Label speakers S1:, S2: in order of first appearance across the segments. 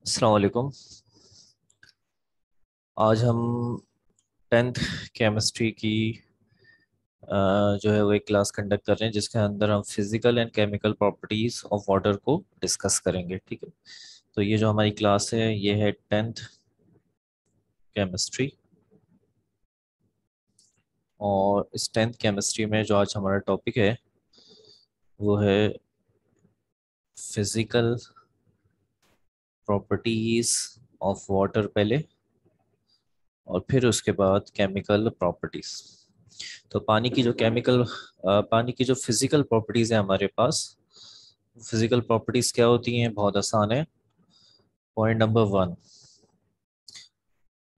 S1: अस्सलाम वालेकुम। आज हम टेंथ केमिस्ट्री की जो है वो एक क्लास कंडक्ट कर रहे हैं जिसके अंदर हम physical and chemical properties of water को डिस्कस करेंगे। ठीक है, तो ये जो हमारी क्लास है ये है टेंथ केमिस्ट्री। और इस टेंथ केमिस्ट्री में जो आज हमारा टॉपिक है वो है फिजिकल प्रॉपर्टीज ऑफ वाटर पहले, और फिर उसके बाद केमिकल प्रॉपर्टीज। तो पानी की जो फिजिकल प्रॉपर्टीज है हमारे पास, फिजिकल प्रॉपर्टीज क्या होती हैं? बहुत आसान है। पॉइंट नंबर वन,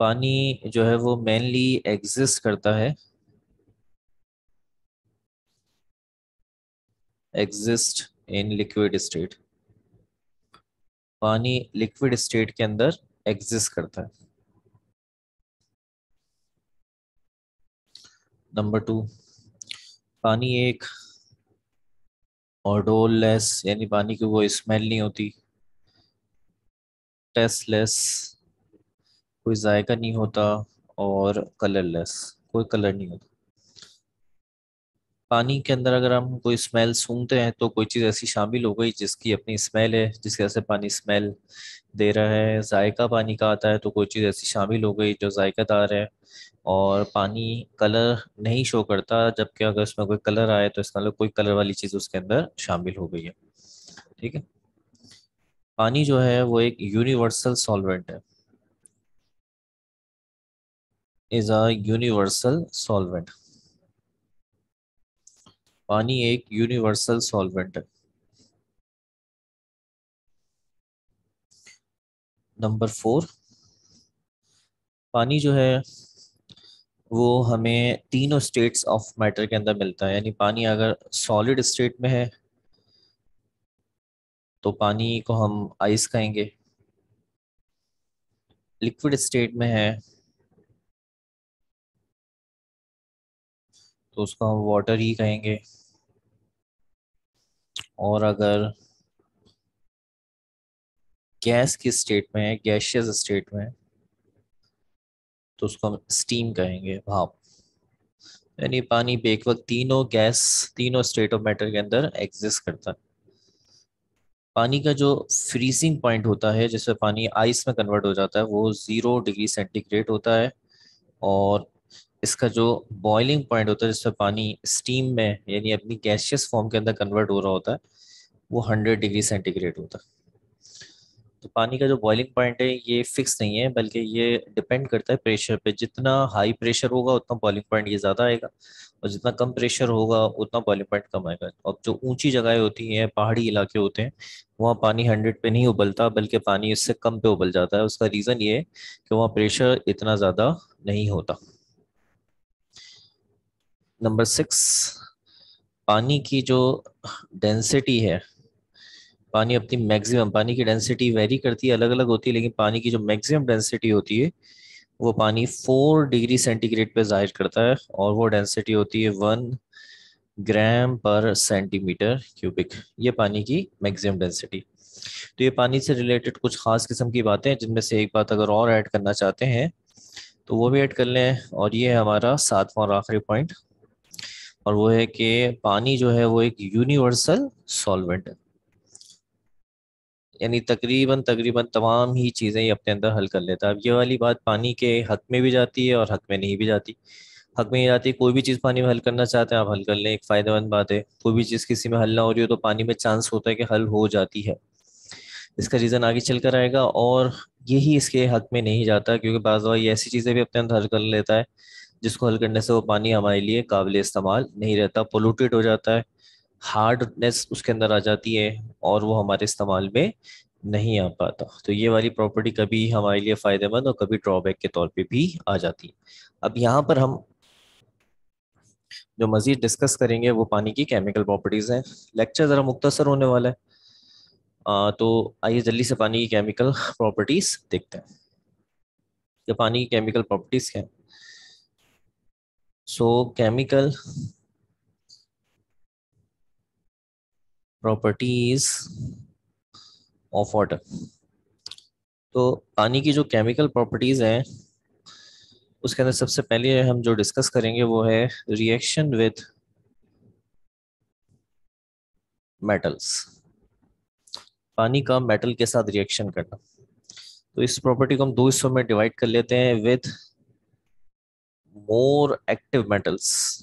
S1: पानी जो है वो मेनली एग्जिस्ट करता है, एग्जिस्ट इन लिक्विड स्टेट। पानी लिक्विड स्टेट के अंदर एग्जिस्ट करता है। नंबर टू, पानी एक ऑडोरलेस, यानी पानी की वो स्मेल नहीं होती। टेस्टलेस, कोई जायका नहीं होता। और कलरलेस, कोई कलर नहीं होता। पानी के अंदर अगर हम कोई स्मेल सूंघते हैं तो कोई चीज़ ऐसी शामिल हो गई जिसकी अपनी स्मेल है, जिसकी वजह से पानी स्मेल दे रहा है। जायका पानी का आता है तो कोई चीज़ ऐसी शामिल हो गई जो जायकादार है। और पानी कलर नहीं शो करता, जबकि अगर उसमें कोई कलर आए तो इसका मतलब कोई कलर वाली चीज़ उसके अंदर शामिल हो गई है। ठीक है, पानी जो है वो एक यूनिवर्सल सॉल्वेंट है, इज अ यूनिवर्सल सॉल्वेंट। पानी एक यूनिवर्सल सॉल्वेंट है। नंबर फोर, पानी जो है वो हमें तीनों स्टेट्स ऑफ मैटर के अंदर मिलता है। यानी पानी अगर सॉलिड स्टेट में है तो पानी को हम आइस कहेंगे, लिक्विड स्टेट में है तो उसको हम वाटर ही कहेंगे, और अगर गैस की स्टेट में है, गैशियस स्टेट में है, तो उसको हम स्टीम कहेंगे, भाप। यानी पानी बेक वक्त तीनों गैस, तीनों स्टेट ऑफ मैटर के अंदर एग्जिस्ट करता है। पानी का जो फ्रीजिंग पॉइंट होता है जिससे पानी आइस में कन्वर्ट हो जाता है वो 0 डिग्री सेंटीग्रेड होता है। और इसका जो बॉइलिंग पॉइंट होता है जिससे पानी स्टीम में यानी अपनी गैसियस फॉर्म के अंदर कन्वर्ट हो रहा होता है वो 100 डिग्री सेंटीग्रेड होता है। तो पानी का जो बॉइलिंग पॉइंट है ये फिक्स नहीं है, बल्कि ये डिपेंड करता है प्रेशर पे। जितना हाई प्रेशर होगा उतना बॉइलिंग पॉइंट ये ज़्यादा आएगा, और जितना कम प्रेशर होगा उतना बॉइलिंग पॉइंट कम आएगा। अब जो ऊंची जगहें होती हैं, पहाड़ी इलाके होते हैं, वहाँ पानी 100 पे नहीं उबलता बल्कि पानी इससे कम पे उबल जाता है। उसका रीज़न ये है कि वहाँ प्रेशर इतना ज़्यादा नहीं होता। नंबर सिक्स, पानी की जो डेंसिटी है, पानी अपनी मैक्सिमम, पानी की डेंसिटी वेरी करती है, अलग अलग होती है, लेकिन पानी की जो मैक्सिमम डेंसिटी होती है वो पानी 4 डिग्री सेंटीग्रेड पे जाहिर करता है, और वो डेंसिटी होती है 1 ग्राम पर सेंटीमीटर क्यूबिक। ये पानी की मैक्सिमम डेंसिटी। तो ये पानी से रिलेटेड कुछ खास किस्म की बातें हैं, जिनमें से एक बात अगर और ऐड करना चाहते हैं तो वो भी ऐड कर लें। और ये है हमारा सातवां और आखिरी पॉइंट, और वो है कि पानी जो है वो एक यूनिवर्सल सॉल्वेंट है। यानी तकरीबन तकरीबन तमाम ही चीज़ें ये अपने अंदर हल कर लेता है। अब ये वाली बात पानी के हक में भी जाती है और हक में नहीं भी जाती। हक में ये जाती है, कोई भी चीज़ पानी में हल करना चाहते हैं आप हल कर लें, एक फ़ायदेमंद बात है। कोई भी चीज़ किसी में हल ना हो रही हो तो पानी में चांस होता है कि हल हो जाती है। इसका रीज़न आगे चल कर आएगा। और यही इसके हक में नहीं जाता, क्योंकि बाज़ बार ये ऐसी चीज़ें भी अपने अंदर हल कर लेता है जिसको हल करने से वो पानी हमारे लिए काबिल इस्तेमाल नहीं रहता, पोल्यूटेड हो जाता है, हार्डनेस उसके अंदर आ जाती है, और वो हमारे इस्तेमाल में नहीं आ पाता। तो ये वाली प्रॉपर्टी कभी हमारे लिए फायदेमंद और कभी ड्रॉबैक के तौर पे भी आ जाती है। अब यहाँ पर हम जो मजीद डिस्कस करेंगे वो पानी की केमिकल प्रॉपर्टीज हैं। लेक्चर ज़रा मुख्तसर होने वाला है। तो आइए जल्दी से पानी की केमिकल प्रॉपर्टीज देखते हैं कि पानी की केमिकल प्रॉपर्टीज क्या है। सो केमिकल प्रॉपर्टीज ऑफ वाटर। तो पानी की जो केमिकल प्रॉपर्टीज हैं उसके अंदर सबसे पहले हम जो डिस्कस करेंगे वो है रिएक्शन विद मेटल्स। पानी का मेटल के साथ रिएक्शन करना। तो इस प्रॉपर्टी को हम दो हिस्सों में डिवाइड कर लेते हैं, with more active metals.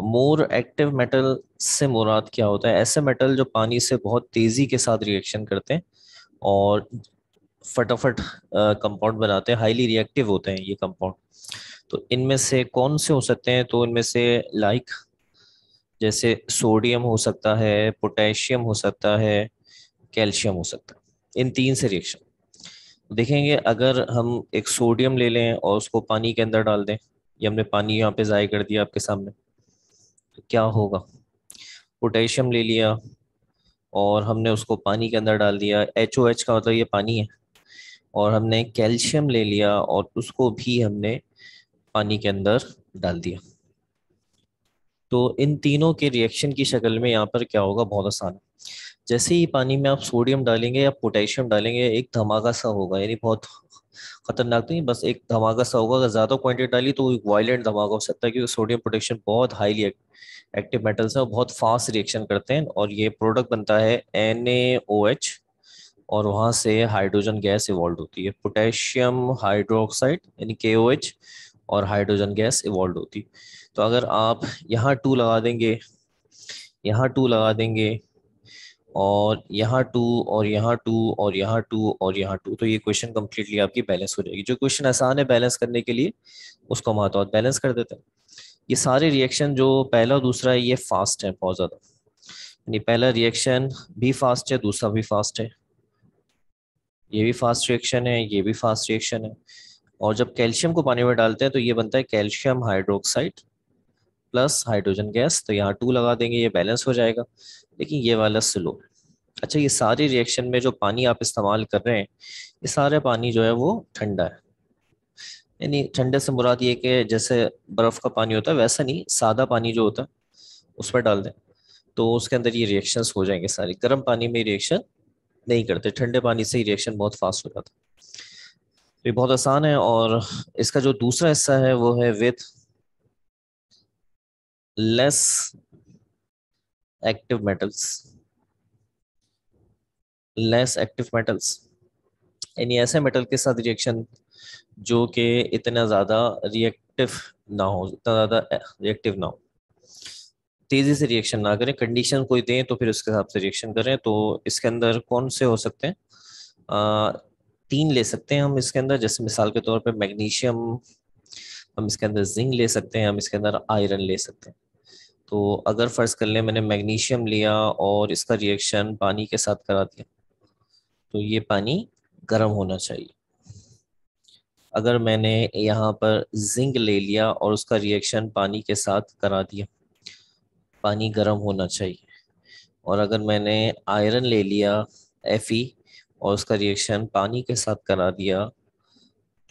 S1: More active metal से मुराद क्या होता है? ऐसे मेटल जो पानी से बहुत तेजी के साथ रिएक्शन करते हैं और फटाफट कंपाउंड बनाते हैं, हाईली रिएक्टिव होते हैं ये कंपाउंड। तो इनमें से कौन से हो सकते हैं? तो इनमें से लाइक जैसे सोडियम हो सकता है, पोटेशियम हो सकता है, कैल्शियम हो सकता है। इन तीन से रिएक्शन देखेंगे। अगर हम एक सोडियम ले लें और उसको पानी के अंदर डाल दें, ये हमने पानी यहाँ पे ज़ाय कर दिया आपके सामने, तो क्या होगा? पोटेशियम ले लिया और हमने उसको पानी के अंदर डाल दिया, HOH का मतलब ये पानी है। और हमने कैल्शियम ले लिया और उसको भी हमने पानी के अंदर डाल दिया। तो इन तीनों के रिएक्शन की शक्ल में यहाँ पर क्या होगा? बहुत आसान है। जैसे ही पानी में आप सोडियम डालेंगे या पोटेशियम डालेंगे, एक धमाका सा होगा, यानी बहुत खतरनाक नहीं, बस एक धमाका सा होगा। अगर ज्यादा क्वांटिटी डाली तो एक वायलेंट धमाका हो सकता है, क्योंकि सोडियम पोटेशियम बहुत हाईली एक्टिव मेटल्स हैं और बहुत फास्ट रिएक्शन करते हैं, और ये प्रोडक्ट बनता है NaOH। और वहां से हाइड्रोजन गैस इवॉल्व होती है, पोटेशियम हाइड्रोक्साइड यानी KOH, और हाइड्रोजन गैस इवॉल्व होती है। तो अगर आप यहाँ टू लगा देंगे, यहाँ टू लगा देंगे, और यहाँ टू, और यहाँ टू, और यहाँ टू, और यहाँ टू, तो ये क्वेश्चन कंप्लीटली आपकी बैलेंस हो जाएगी। जो क्वेश्चन आसान है बैलेंस करने के लिए, उसको हम हाथों हाथ बैलेंस कर देते हैं। ये सारे रिएक्शन जो पहला और दूसरा है, ये फास्ट है बहुत ज्यादा। यानी पहला रिएक्शन भी फास्ट है, दूसरा भी फास्ट है, ये भी फास्ट रिएक्शन है, ये भी फास्ट रिएक्शन है। और जब कैल्शियम को पानी में डालते हैं तो ये बनता है calcium hydroxide plus hydrogen gas, तो यहाँ टू लगा देंगे, ये बैलेंस हो जाएगा। लेकिन ये वाला स्लो। अच्छा, ये सारी रिएक्शन में जो पानी आप इस्तेमाल कर रहे हैं, ये सारा पानी जो है वो ठंडा है। यानी ठंडे से मुराद ये कि जैसे बर्फ का पानी होता है वैसा नहीं, सादा पानी जो होता है उसमें डाल दें तो उसके अंदर ये रिएक्शंस हो जाएंगे सारे। गर्म पानी में रिएक्शन नहीं करते, ठंडे पानी से ही रिएक्शन बहुत फास्ट हो जाता है। तो ये बहुत आसान है। और इसका जो दूसरा हिस्सा है वो है with less active metals. Less active metals यानी ऐसे मेटल के साथ रिएक्शन जो कि इतना ज्यादा रिएक्टिव ना हो, इतना ज्यादा रिएक्टिव ना हो, तेजी से रिएक्शन ना करें, कंडीशन कोई दें तो फिर उसके हिसाब से रिएक्शन करें। तो इसके अंदर कौन से हो सकते हैं? आ, तीन ले सकते हैं हम इसके अंदर। जैसे मिसाल के तौर पे मैग्नीशियम, हम इसके अंदर जिंक ले सकते हैं, हम इसके अंदर आयरन ले सकते हैं। तो अगर फर्ज कर लें मैंने मैग्नीशियम लिया और इसका रिएक्शन पानी के साथ करा दिया, तो ये पानी गर्म होना चाहिए। अगर मैंने यहाँ पर जिंक ले लिया और उसका रिएक्शन पानी के साथ करा दिया, पानी गर्म होना चाहिए। और अगर मैंने आयरन ले लिया Fe और उसका रिएक्शन पानी के साथ करा दिया,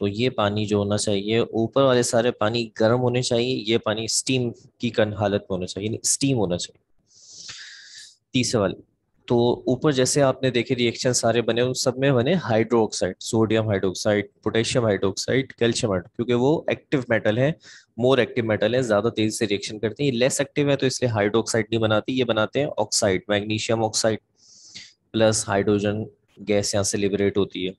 S1: तो ये पानी जो होना चाहिए, ऊपर वाले सारे पानी गर्म होने चाहिए, ये पानी स्टीम की हालत में होना चाहिए, स्टीम होना चाहिए। तीसरे वाले, तो ऊपर जैसे आपने देखे रिएक्शन सारे बने, उन सब में बने hydro oxide, sodium hydroxide, potassium hydroxide, calcium hydro, क्योंकि वो एक्टिव मेटल है, मोर एक्टिव मेटल है, ज्यादा तेजी से रिएक्शन करते हैं। ये लेस एक्टिव है तो इसलिए हाइड्रोक्साइड नहीं बनाती, ये बनाते हैं oxide, magnesium oxide plus hydrogen gas यहाँ से लिबरेट होती है।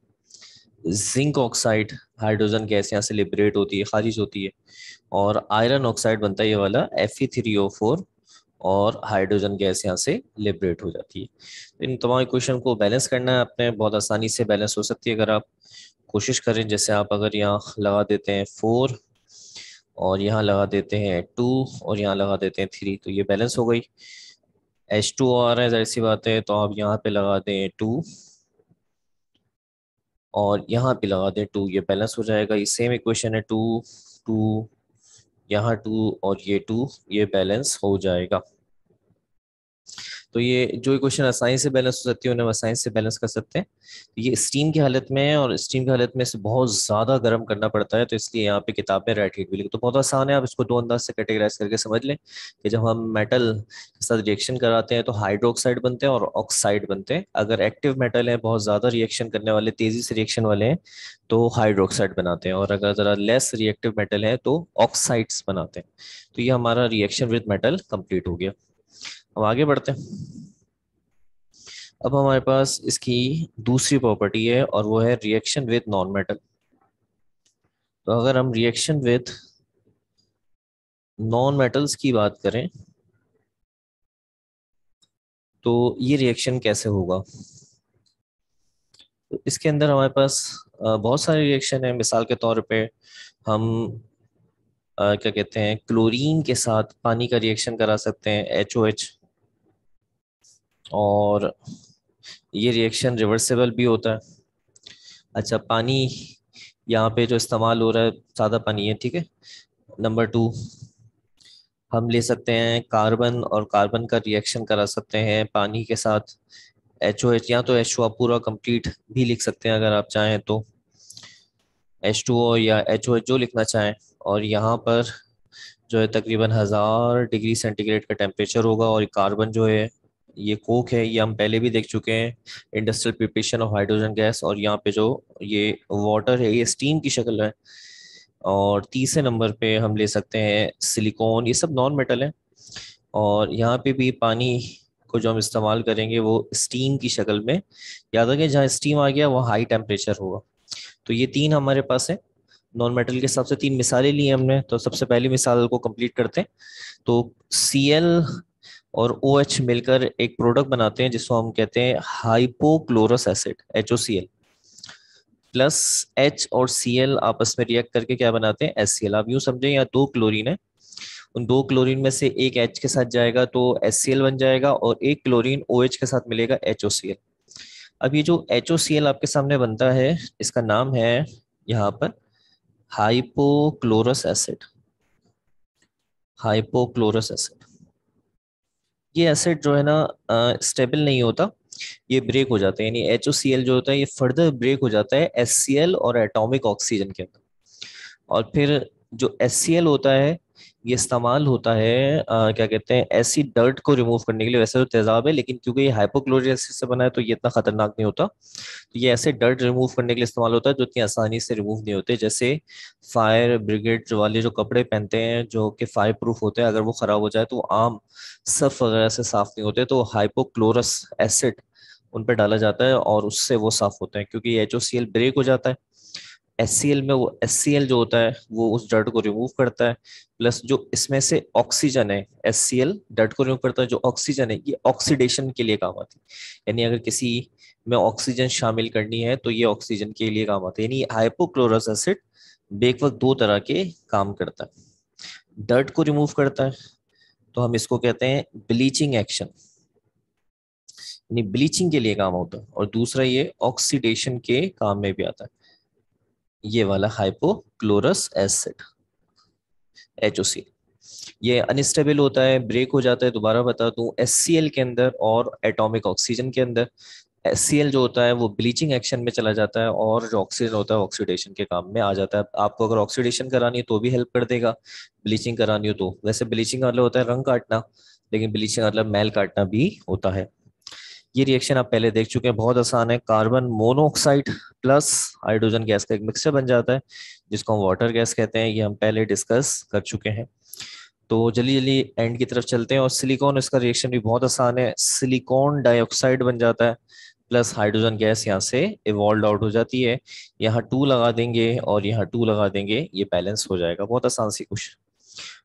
S1: जिंक ऑक्साइड, हाइड्रोजन गैस यहाँ से लिबरेट होती है, खारिज होती है। और आयरन ऑक्साइड बनता है ये वाला Fe3O4, और हाइड्रोजन गैस यहाँ से लिबरेट हो जाती है। तो इन तमाम क्वेश्चन को बैलेंस करना है आपने, बहुत आसानी से बैलेंस हो सकती है अगर आप कोशिश करें। जैसे आप अगर यहाँ लगा देते हैं 4, और यहाँ लगा देते हैं 2, और यहाँ लगा देते हैं 3, तो ये बैलेंस हो गई। H2O आ रहा है, जाहिर सी बात है, तो आप यहाँ पे लगा दें 2 और यहाँ पे लगा दें 2, ये बैलेंस हो जाएगा। ये सेम इक्वेशन है, 2 2, यहाँ 2 और ये 2, ये बैलेंस हो जाएगा। तो ये जो क्वेश्चन आसानी से बैलेंस हो सकती है उन्हें हम आसानी से बैलेंस कर सकते हैं। ये स्टीम की हालत में है और स्टीम की हालत में इसे बहुत ज्यादा गर्म करना पड़ता है, तो इसलिए यहाँ पे किताब में रेड हीट भी लिखी। तो बहुत आसान है, आप इसको दो अंदाज से कैटेगराइज करके समझ लें कि जब हम मेटल के साथ रिएक्शन कराते हैं तो हाइड्रोक्साइड बनते हैं और ऑक्साइड बनते हैं। अगर एक्टिव मेटल है, बहुत ज्यादा रिएक्शन करने वाले, तेजी से रिएक्शन वाले हैं, तो हाइड्रोक्साइड बनाते हैं, और अगर जरा लेस रिएक्टिव मेटल है तो ऑक्साइड्स बनाते हैं। तो ये हमारा रिएक्शन विद मेटल कंप्लीट हो गया। अब आगे बढ़ते हैं। अब हमारे पास इसकी दूसरी प्रॉपर्टी है और वो है रिएक्शन विद नॉन मेटल। तो अगर हम रिएक्शन विद नॉन मेटल्स की बात करें तो ये रिएक्शन कैसे होगा। तो इसके अंदर हमारे पास बहुत सारे रिएक्शन है। मिसाल के तौर पे हम क्या कहते हैं, क्लोरीन के साथ पानी का रिएक्शन करा सकते हैं, HOH। और ये रिएक्शन रिवर्सेबल भी होता है। अच्छा, पानी यहाँ पे जो इस्तेमाल हो रहा है सादा पानी है, ठीक है। नंबर 2, हम ले सकते हैं कार्बन, और कार्बन का रिएक्शन करा सकते हैं पानी के साथ, HOH। या तो H2 आप पूरा कंप्लीट भी लिख सकते हैं अगर आप चाहें तो, H2O या HOH जो लिखना चाहें। और यहाँ पर जो है तकरीबन 1000 डिग्री सेंटीग्रेड का टेम्परेचर होगा। और कार्बन जो है ये कोक है, ये हम पहले भी देख चुके हैं, industrial preparation of hydrogen gas. और यहाँ पे जो ये वाटर है ये स्टीम की शक्ल है। और तीसरे नंबर पे हम ले सकते हैं सिलिकॉन, ये सब नॉन मेटल है। और यहाँ पे भी पानी को जो हम इस्तेमाल करेंगे वो स्टीम की शक्ल में। याद रखें, जहाँ स्टीम आ गया वो हाई टेम्परेचर होगा। तो ये तीन हमारे पास है नॉन मेटल के हिसाब से। तीन मिसालें ली हैं हमने, तो सबसे पहली मिसाल को कंप्लीट करते हैं। तो Cl और OH मिलकर एक प्रोडक्ट बनाते हैं जिसको हम कहते हैं hypochlorous acid, HOCl। Plus H और Cl आपस में रिएक्ट करके क्या बनाते हैं, HCl। आप यूं समझें यहाँ दो क्लोरीन है, उन दो क्लोरीन में से एक H के साथ जाएगा तो HCl बन जाएगा, और एक क्लोरीन OH के साथ मिलेगा HOCl। अब ये जो HOCl आपके सामने बनता है, इसका नाम है यहाँ पर हाइपोक्लोरस एसिड। हाइपोक्लोरस एसिड, ये एसिड जो है ना स्टेबल नहीं होता, ये ब्रेक हो जाता है। यानी HOCl जो होता है ये फर्दर ब्रेक हो जाता है HCl और एटॉमिक ऑक्सीजन के अंदर। और फिर जो HCl होता है ये इस्तेमाल होता है क्या कहते हैं, एसिड डर्ट को रिमूव करने के लिए। वैसे तो तेजाब है, लेकिन क्योंकि ये हाइपोक्लोरिक एसिड से बना है तो ये इतना खतरनाक नहीं होता। तो ये ऐसे डर्ट रिमूव करने के लिए इस्तेमाल होता है जो इतनी आसानी से रिमूव नहीं होते। जैसे फायर ब्रिगेड वाले जो कपड़े पहनते हैं जो कि फायर प्रूफ होते हैं, अगर वो खराब हो जाए तो वो आम सर्फ वगैरह से साफ नहीं होते, तो हाइपोक्लोरस एसिड उन पर डाला जाता है और उससे वो साफ होते हैं, क्योंकि HOCl ब्रेक हो जाता है। HCl में वो HCl जो होता है वो उस डर्ट को रिमूव करता है। प्लस जो इसमें से ऑक्सीजन है, HCl डर्ट को रिमूव करता है, जो ऑक्सीजन है ये ऑक्सीडेशन के लिए काम आती है। यानी अगर किसी में ऑक्सीजन शामिल करनी है तो ये ऑक्सीजन के लिए काम आता है। यानी हाइपोक्लोरस एसिड बेक वक्त दो तरह के काम करता है। डर्ट को रिमूव करता है तो हम इसको कहते हैं ब्लीचिंग एक्शन, यानी ब्लीचिंग के लिए काम होता है। और दूसरा ये ऑक्सीडेशन के काम में भी आता है, ये वाला हाइपोक्लोरस एसिड, HOC। ये अनस्टेबल होता है, ब्रेक हो जाता है। दोबारा बता दूं, HCl के अंदर और एटॉमिक ऑक्सीजन के अंदर। HCl जो होता है वो ब्लीचिंग एक्शन में चला जाता है, और जो ऑक्सीजन होता है ऑक्सीडेशन के काम में आ जाता है। आपको अगर ऑक्सीडेशन करानी है तो भी हेल्प कर देगा, ब्लीचिंग करानी हो तो। वैसे ब्लीचिंग का मतलब होता है रंग काटना, लेकिन ब्लीचिंग का मतलब मैल काटना भी होता है। ये रिएक्शन आप पहले देख चुके हैं, बहुत आसान है। Carbon monoxide plus hydrogen gas का एक मिक्सचर बन जाता है जिसको हम वाटर गैस कहते हैं। ये हम पहले डिस्कस कर चुके हैं। तो जल्दी जल्दी एंड की तरफ चलते हैं। और सिलिकॉन, इसका रिएक्शन भी बहुत आसान है, सिलिकॉन डाइऑक्साइड बन जाता है, प्लस हाइड्रोजन गैस यहाँ से इवॉल्व आउट हो जाती है। यहाँ 2 लगा देंगे और यहाँ 2 लगा देंगे, ये बैलेंस हो जाएगा। बहुत आसान सी क्वेश्चन।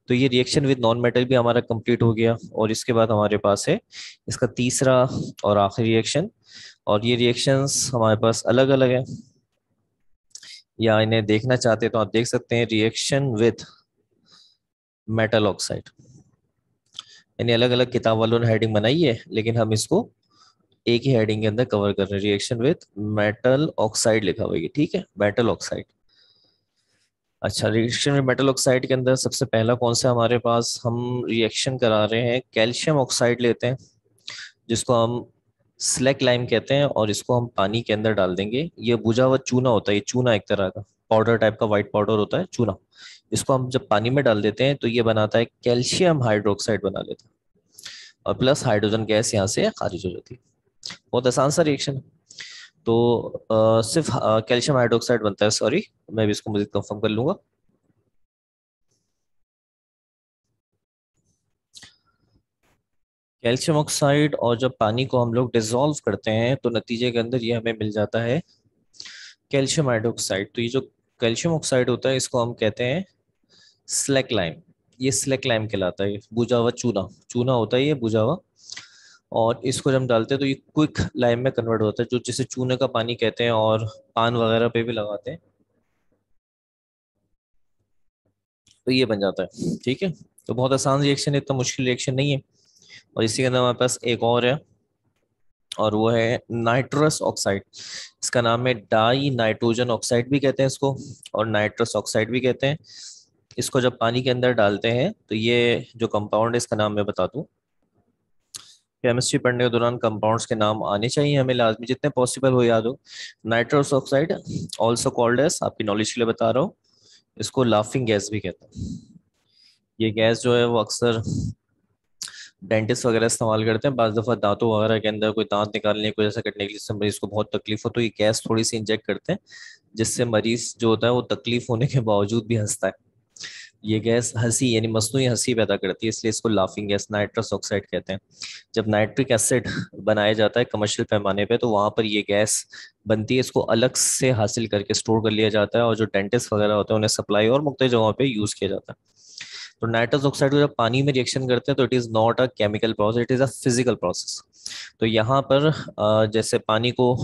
S1: तो ये रिएक्शन विद नॉन मेटल भी हमारा कंप्लीट हो गया। और इसके बाद हमारे पास है इसका तीसरा और आखिरी रिएक्शन। और ये रिएक्शंस हमारे पास अलग अलग है, या इन्हें देखना चाहते हैं तो आप देख सकते हैं, रिएक्शन विद मेटल ऑक्साइड। यानी अलग अलग किताब वालों ने हेडिंग बनाई है, लेकिन हम इसको एक ही हेडिंग के अंदर कवर कर रहे हैं। रिएक्शन विद मेटल ऑक्साइड लिखा हुआ है, ठीक है, मेटल ऑक्साइड। अच्छा, रिएक्शन में मेटल ऑक्साइड के अंदर सबसे पहला कौन सा हमारे पास, हम रिएक्शन करा रहे हैं कैल्शियम ऑक्साइड लेते हैं। जिसको हम स्लैक लाइम कहते हैं, और इसको हम पानी के अंदर डाल देंगे। ये बुझा हुआ चूना होता है, ये चूना एक तरह का पाउडर टाइप का व्हाइट पाउडर होता है चूना। इसको हम जब पानी में डाल देते हैं तो ये बनाता है कैल्शियम हाइड्रोक्साइड बना लेता है, और प्लस हाइड्रोजन गैस यहाँ से खारिज हो जाती है। बहुत आसान सा रिएक्शन है। तो सिर्फ कैल्शियम हाइड्रोक्साइड बनता है, सॉरी मैं भी इसको मजीद कंफर्म कर लूंगा। कैल्शियम ऑक्साइड, और जब पानी को हम लोग डिसॉल्व करते हैं तो नतीजे के अंदर ये हमें मिल जाता है कैल्शियम हाइड्रोक्साइड। तो ये जो कैल्शियम ऑक्साइड होता है इसको हम कहते हैं स्लैक लाइम। ये स्लैक लाइम कहलाता है, ये बुझा हुआ चूना चूना होता है ये बुझा हुआ। और इसको जब हम डालते हैं तो ये क्विक लाइम में कन्वर्ट होता है, जो जिसे चूने का पानी कहते हैं, और पान वगैरह पे भी लगाते हैं। तो ये बन जाता है, ठीक है। तो बहुत आसान रिएक्शन है, इतना मुश्किल रिएक्शन नहीं है। और इसी के अंदर हमारे पास एक और है, और वो है नाइट्रस ऑक्साइड। इसका नाम है डाई नाइट्रोजन ऑक्साइड भी कहते हैं इसको, और नाइट्रस ऑक्साइड भी कहते हैं। इसको जब पानी के अंदर डालते हैं तो ये जो कंपाउंड है इसका नाम मैं बता दूं। केमिस्ट्री पढ़ने के दौरान कंपाउंड्स के नाम आने चाहिए हमें लाजमी, जितने पॉसिबल हो याद हो। Nitrous oxide, also called as, आपकी नॉलेज के लिए बता रहा हूँ, इसको लाफिंग गैस भी कहते हैं। ये गैस जो है वो अक्सर डेंटिस्ट वगैरह इस्तेमाल करते हैं। बाज दफा दांतों वगैरह के अंदर कोई दांत निकालने को जैसा कटने के लिए, जिससे मरीज को बहुत तकलीफ हो तो ये गैस थोड़ी सी इंजेक्ट करते हैं, जिससे मरीज जो होता है वो तकलीफ होने के बावजूद भी हंसता है। ये गैस हंसी यानी मसनूई हंसी पैदा करती है, इसलिए इसको लाफिंग गैस नाइट्रस ऑक्साइड कहते हैं। जब नाइट्रिक एसिड बनाया जाता है कमर्शियल पैमाने पे तो वहां पर ये गैस बनती है, इसको अलग से हासिल करके स्टोर कर लिया जाता है, और जो डेंटिस्ट वगैरह होते हैं उन्हें सप्लाई और मुख्तलिफ जगहों पे यूज किया जाता है। तो नाइट्रस ऑक्साइड को जब पानी में रिएक्शन करते हैं तो it is not a chemical process, it is a physical process. तो यहाँ पर जैसे पानी को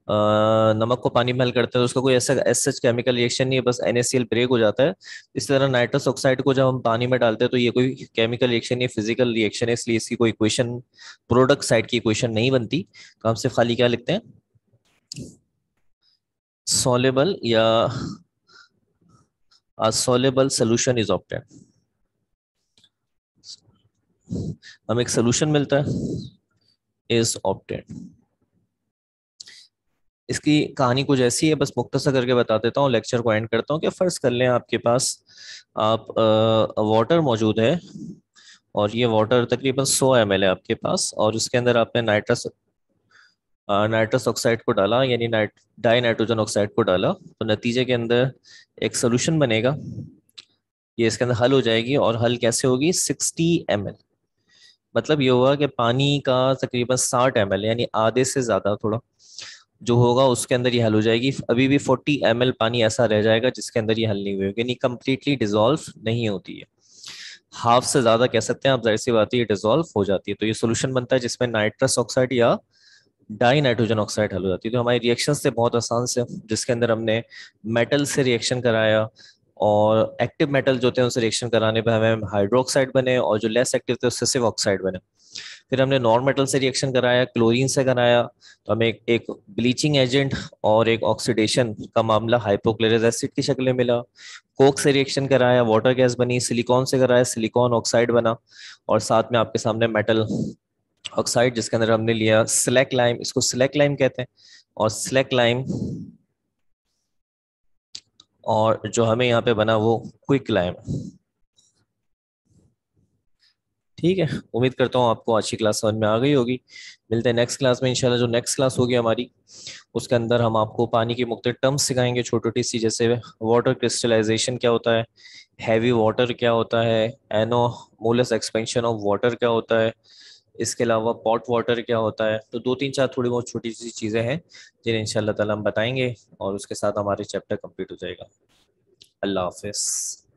S1: नमक को पानी में हल करते हैं तो उसका कोई ऐसा सच केमिकल रिएक्शन नहीं है, बस NaCl ब्रेक हो जाता है। इस तरह नाइट्रस ऑक्साइड को जब हम पानी में डालते हैं तो ये कोई केमिकल रिएक्शन नहीं, फिजिकल रिएक्शन है, इसलिए इसकी कोई इक्वेशन, प्रोडक्ट साइड की इक्वेशन नहीं बनती। तो हम सिर्फ खाली क्या लिखते हैं, सॉलेबल या सॉलेबल सोल्यूशन इज ऑब्टेन। हमें एक सोल्यूशन मिलता है, इज ऑब्टेन। इसकी कहानी कुछ ऐसी है, बस मुख्तसर करके बता देता हूँ, लेक्चर को एंड करता हूँ। कि फर्ज कर लें आपके पास आप वाटर मौजूद है, और ये वाटर तकरीबन 100 ml है आपके पास, और उसके अंदर आपने नाइट्रस नाइट्रस ऑक्साइड को डाला, यानी डाई नाइट्रोजन ऑक्साइड को डाला, तो नतीजे के अंदर एक सोल्यूशन बनेगा। ये इसके अंदर हल हो जाएगी, और हल कैसे होगी, 60 ml। मतलब ये होगा कि पानी का तकरीबन 60 ml, यानी आधे से ज्यादा थोड़ा जो होगा उसके अंदर ये हल हो जाएगी। अभी भी 40 ml पानी ऐसा रह जाएगा जिसके अंदर ये हल नहीं हुई होगी, यानी कंप्लीटली डिजोल्व नहीं होती है। हाफ से ज्यादा कह सकते हैं आप, जाहिर सी बात है ये डिजोल्व हो जाती है। तो ये सोल्यूशन बनता है जिसमें नाइट्रस ऑक्साइड या डाई नाइट्रोजन ऑक्साइड हल हो जाती है। तो हमारी रिएक्शन से बहुत आसान से, जिसके अंदर हमने मेटल से रिएक्शन कराया, और एक्टिव मेटल जो थे उनसे रिएक्शन कराने पर हमें हाइड्रोक्साइड बने, और जो लेस एक्टिव थे उससे सिर्फ ऑक्साइड बने। फिर हमने नॉन मेटल से रिएक्शन कराया, क्लोरीन से कराया, तो हमें एक ब्लीचिंग एजेंट और एक ऑक्सीडेशन का मामला हाइपोक्लोरिक एसिड की शक्ल में मिला। कोक से रिएक्शन कराया, वाटर गैस बनी। सिलिकॉन से कराया, सिलिकॉन ऑक्साइड बना। और साथ में आपके सामने मेटल ऑक्साइड, जिसके अंदर हमने लिया स्लैक लाइम, इसको स्लैक लाइम कहते हैं। और स्लैक लाइम, और जो हमें यहाँ पे बना वो क्विक लाइम। ठीक है, उम्मीद करता हूँ आपको आज की क्लास समझ में आ गई होगी। मिलते हैं नेक्स्ट क्लास में इंशाल्लाह। जो नेक्स्ट क्लास होगी हमारी, उसके अंदर हम आपको पानी की मुख्तलिफ टर्म्स सिखाएंगे छोटी छोटी सी, जैसे वाटर क्रिस्टलाइजेशन क्या होता है, हैवी वाटर क्या होता है, एनोमोलस एक्सपेंशन ऑफ वाटर क्या होता है, इसके अलावा पॉट वाटर क्या होता है। तो दो तीन चार थोड़ी बहुत छोटी सी चीज़ें हैं जिन्हें इंशाल्लाह ताला हम बताएंगे, और उसके साथ हमारे चैप्टर कंप्लीट हो जाएगा। अल्लाह हाफिज़।